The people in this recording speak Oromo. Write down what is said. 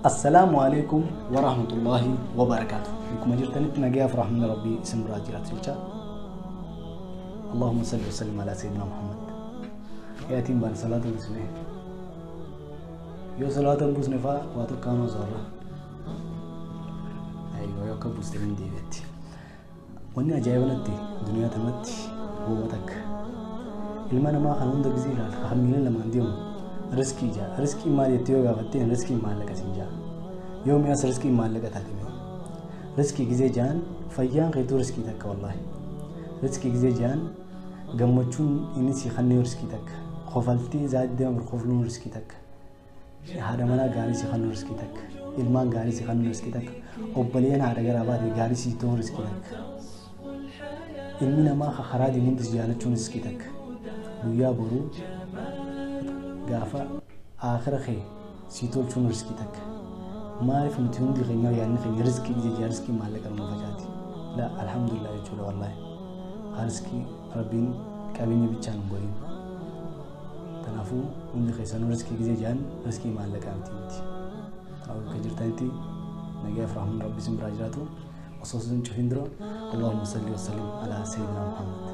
السلام عليكم ورحمة الله وبركاته. بكم أجرتني تنجي أفرح من ربي اسم راجعات سلشة. اللهم صل وسلم على سيدنا محمد. يأتي بان صلاة بسنه. يو صلاة بسنه فا واتو كانوا زارا. أيوة يو كبسترين ديبتي. واني أجايبنتي دنيا تمتي قوتك. ilma namaa kan hunda gizii ilaala hammiin lama andiyoom riskii jaa riskii maal yettee yoo gaafattee riskii maallaqa siin jaa yoo mi'as riskii maallaqa taatime riskii gizee jaan fayyaan keetuu riskii takka wallaahi riskii gizee jaan gammachuun inni si kannee riskii takka qofaltii zaaddee amr qofluun riskii takka haadha manaa gaarii si kannuu riskii takka ilmaan gaarii si kannuu riskii takka obboleen haadha garaa baate gaarii si ta'uu riskii takka ilmi namaa karaa diimuutis jaalachuun riskii takka ويا برو قافا آخر خي سيتول شون رزقتك ما أعرف متهم دي غنيا يعني في رزقي إذا رزقي ما لك المفاجآت لا الحمد لله يجول والله رزقي ربين كابيني بيتشان بورين تنافو عندي خيسانو رزقي إذا جان رزقي ما لك أمتي أو كجرتانتي نجاي فرح من ربي سم راجعته وصوصن شوفين درو اللهم صل وسلم على سيدنا محمد